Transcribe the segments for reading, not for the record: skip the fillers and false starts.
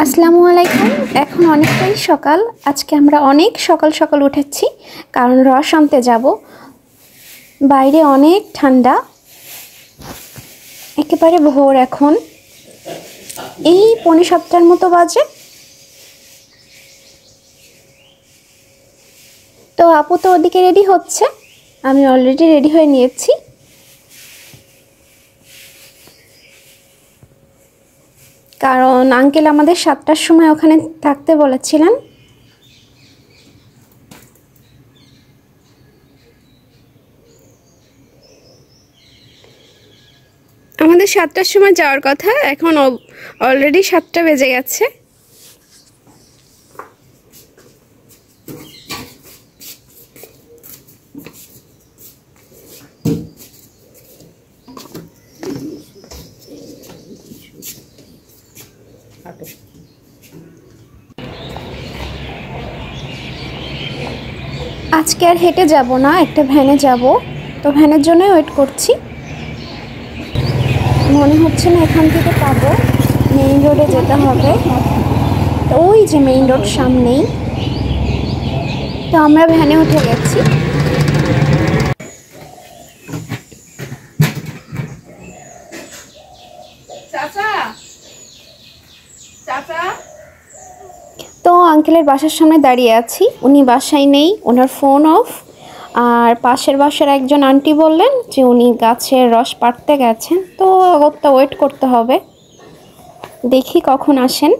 আসসালামু আলাইকুম। এখন অনেকটাই সকাল। আজকে আমরা অনেক সকাল সকাল উঠেছি, কারণ রস আনতে যাব। বাইরে অনেক ঠান্ডা, একেবারে ভোর। এখন এই 6:45 মতো বাজে। তো আপু তো ওদিকে রেডি হচ্ছে, আমি অলরেডি রেডি হয়ে নিয়েছি। কারণ আঙ্কেল আমাদের 7টার সময় ওখানে থাকতে বলেছিলেন। আমাদের 7টার সময় যাওয়ার কথা, এখন অলরেডি 7টা বেজে গেছে। আজকে আর হেঁটে যাব না, একটা ভ্যানে যাব। তো ভ্যানের জন্যই ওয়েট করছি। মনে হচ্ছে না এখান থেকে পাবো, মেইন রোডে যেতে হবে। তো ওই যে মেইন রোড সামনেই। তো আমরা ভ্যানে উঠে গেছি। তো আঙ্কেলের বাসার সামনে দাঁড়িয়ে আছি, উনি বাসায় নেই, ওনার ফোন অফ। আর পাশের বাসার একজন আন্টি বললেন যে উনি গাছের রস পাড়তে গেছেন। তো ওটা ওয়েট করতে হবে, দেখি কখন আসেন।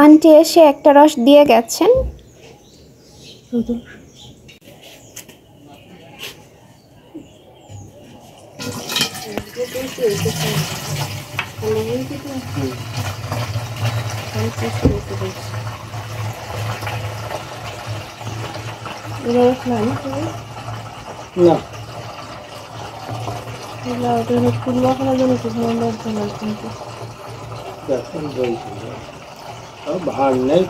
আন্টি এসে একটা রস দিয়ে গেছেন। ভার নেই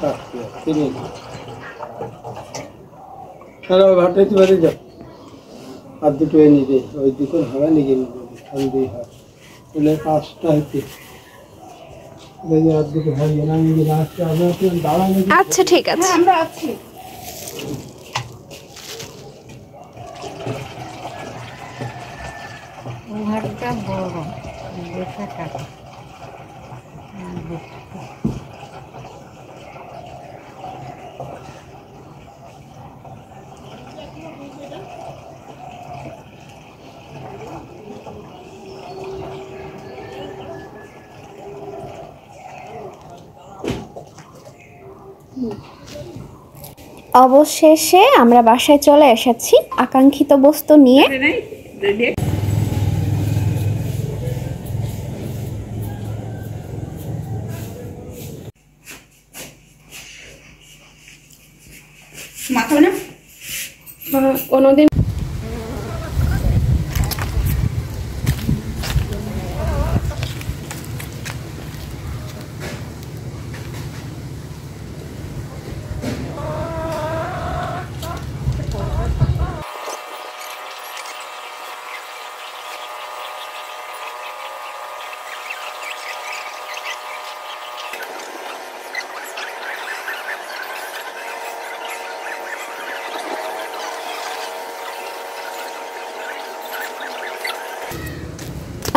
তিনি ভাটাইতে পারে যাও আর দুটো এনে দে, ওই দুটো হাওয়া নিয়ে নিবে ঠান্ডি হয় বলে 5টা হইতে আর দুটো হয় না নিয়ে আসতে আমরা দাঁড়ানো। আচ্ছা ঠিক আছে, আমরা আছি। ঘরটা বড় দেখা টাকা অবশেষে আমরা বাসায় চলে এসেছি আকাঙ্ক্ষিত বস্তু নিয়ে। কোনোদিন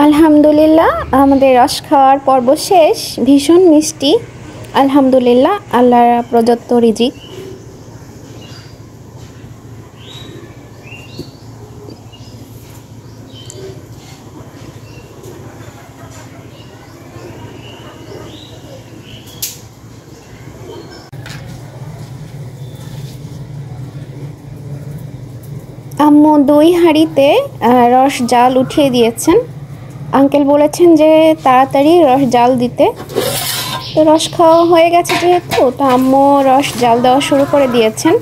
আলহামদুলিল্লাহ, আমাদের রস খাওয়ার পর্ব শেষ। ভীষণ মিষ্টি, আলহামদুলিল্লাহ, আল্লাহর প্রদত্ত রিজিক। আম্মু 2 হাঁড়িতে রস জাল উঠিয়ে দিয়েছেন। আঙ্কেল বলেছেন যে তাড়াতাড়ি রস জাল দিতে। তো রস খাওয়া হয়ে গেছে যেহেতু, তো আম্মু রস জাল দেওয়া শুরু করে দিয়েছেন।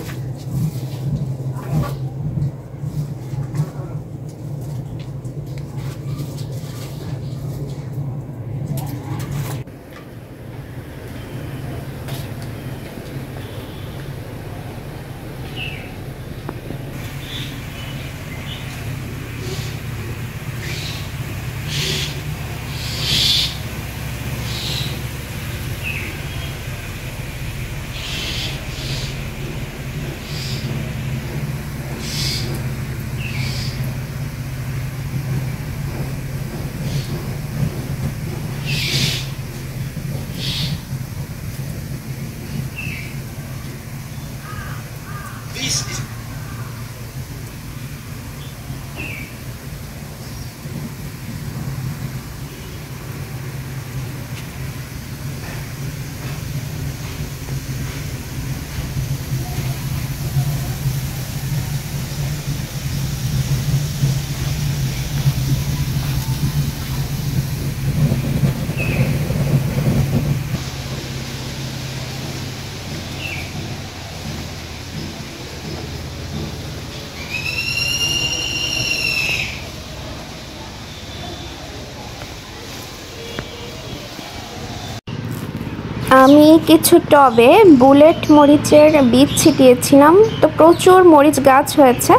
আমি কিছু টবে বুলেট মরিচের বীজ ছিটিয়েছিলাম, তো প্রচুর মরিচ গাছ হয়েছে।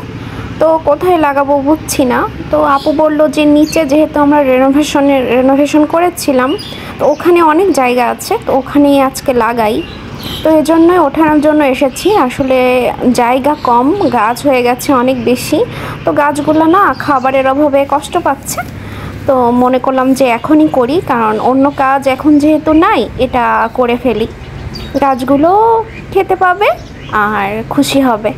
তো কোথায় লাগাবো বুঝছি না। তো আপু বলল যে নিচে, যেহেতু আমরা রেনোভেশন করেছিলাম, তো ওখানে অনেক জায়গা আছে, তো ওখানেই আজকে লাগাই। তো এজন্যই ওঠানোর জন্য এসেছি। আসলে জায়গা কম, গাছ হয়ে গেছে অনেক বেশি, তো গাছগুলো না খাবারের অভাবে কষ্ট পাচ্ছে। তো মনে করলাম যে এখনই করি, কারণ অন্য কাজ এখন যেহেতু নাই, এটা করে ফেলি, গাছগুলো খেতে পাবে আর খুশি হবে।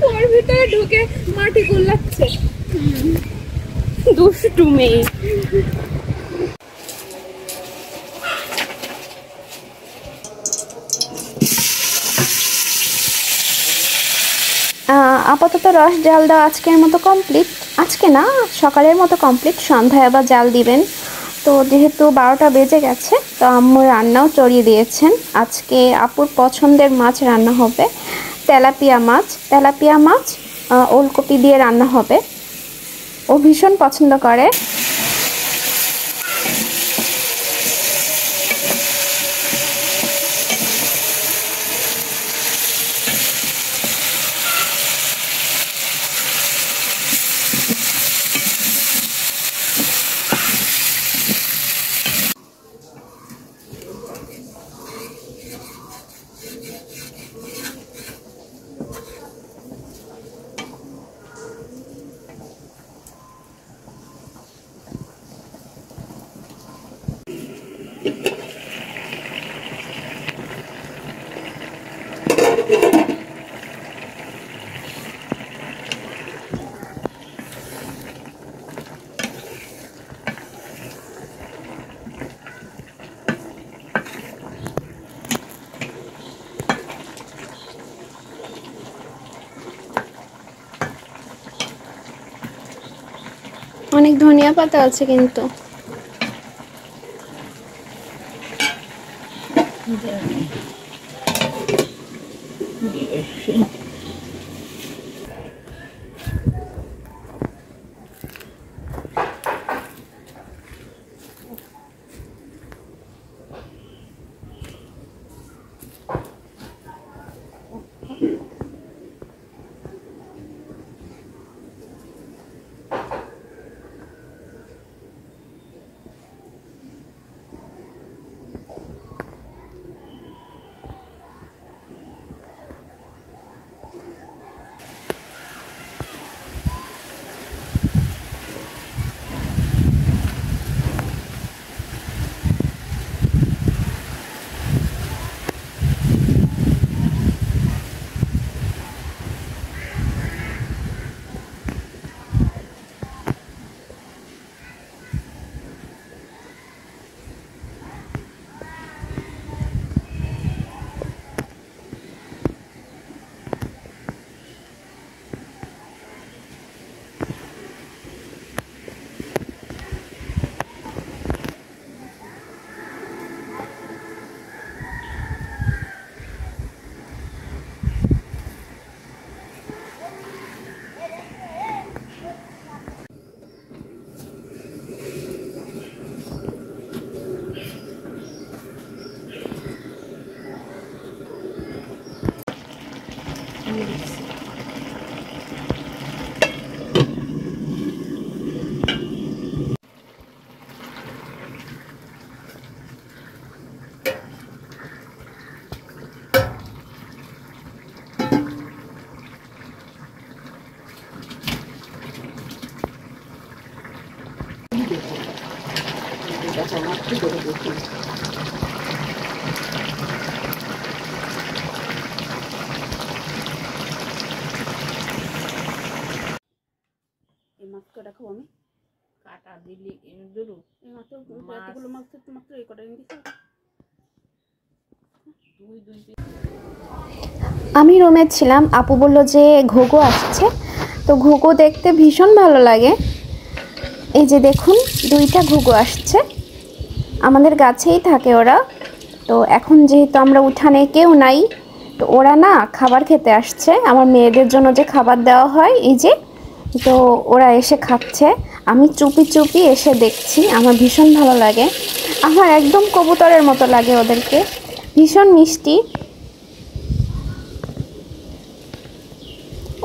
ওর ভিতরে ঢুকে মাটি গুল্লাচ্ছে, দুষ্টু মেয়ে। আপাতত রস জাল দেওয়া আজকের মতো কমপ্লিট। আজকে না, সকালের মতো কমপ্লিট। সন্ধ্যায় আবার জাল দিবেন। তো যেহেতু 12টা বেজে গেছে, তো আম্মু রান্নাও চড়িয়ে দিয়েছেন। আজকে আপুর পছন্দের মাছ রান্না হবে, তেলাপিয়া মাছ ওলকপি দিয়ে রান্না হবে। ও ভীষণ পছন্দ করে। অনেক ধনিয়া পাতা আছে কিন্তু। এই মাছ কটা খাবো আমি কাটা দিলি দুরু এই মাত্র এতগুলো মাছ মাত্র এই কটা দিয়েছি আমি রুমে ছিলাম, আপু বলল যে ঘুঘু আসছে, তো ঘুঘু দেখতে ভীষণ ভালো লাগে। এই যে দেখুন 2টা ঘুঘু আসছে, আমাদের গাছেই থাকে ওরা। তো এখন যেহেতু আমরা উঠানে কেউ নাই, তো ওরা না খাবার খেতে আসছে, আমার মেয়েদের জন্য যে খাবার দেওয়া হয় এই যে, তো ওরা এসে খাচ্ছে। আমি চুপি চুপি এসে দেখছি, আমার ভীষণ ভালো লাগে, আমার একদম কবুতরের মতো লাগে ওদেরকে, ভীষণ মিষ্টি।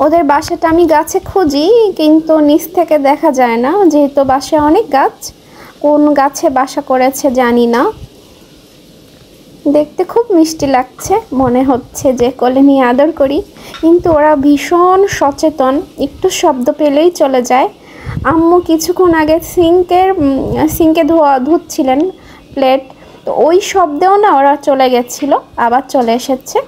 ওদের বাসাটা আমি গাছে খুঁজি, কিন্তু নিচ থেকে দেখা যায় না, যেহেতু বাসায় অনেক গাছ, কোন গাছে বাসা করেছে জানি না। দেখতে খুব মিষ্টি লাগছে, মনে হচ্ছে যে কোলে নিয়ে আদর করি, কিন্তু ওরা ভীষণ সচেতন, একটু শব্দ পেলেই চলে যায়। আম্মু কিছুক্ষণ আগে সিঙ্কে ধুচ্ছিলেন প্লেট, তো ওই শব্দেও না ওরা চলে গেছিল, আবার চলে এসেছে।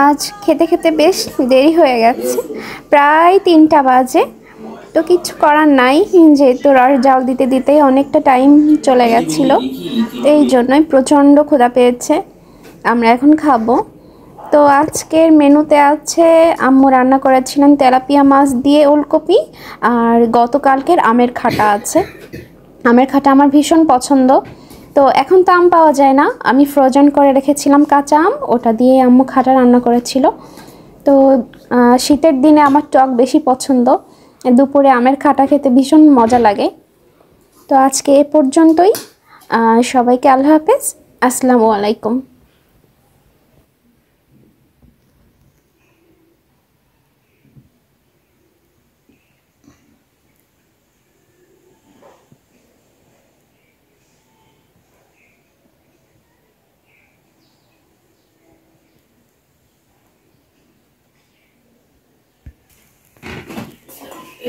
আজ খেতে খেতে বেশ দেরি হয়ে গেছে, প্রায় 3টা বাজে। তো কিছু করার নাই, যেহেতু রস জাল দিতে দিতেই অনেকটা টাইম চলে গেছিলো, এই জন্যই প্রচণ্ড ক্ষুধা পেয়েছে। আমরা এখন খাবো। তো আজকের মেনুতে আছে, আম্মু রান্না করেছিলেন তেলাপিয়া মাছ দিয়ে ওলকপি, আর গতকালকের আমের খাটা আছে। আমের খাটা আমার ভীষণ পছন্দ। তো এখন তো আম পাওয়া যায় না, আমি ফ্রোজেন করে রেখেছিলাম কাঁচা আম, ওটা দিয়ে আম্মু খাটা রান্না করেছিল। তো শীতের দিনে আমার টক বেশি পছন্দ, দুপুরে আমের খাটা খেতে ভীষণ মজা লাগে। তো আজকে এ পর্যন্তই, সবাইকে আল্লাহ হাফেজ, আসসালামু আলাইকুম।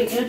এটা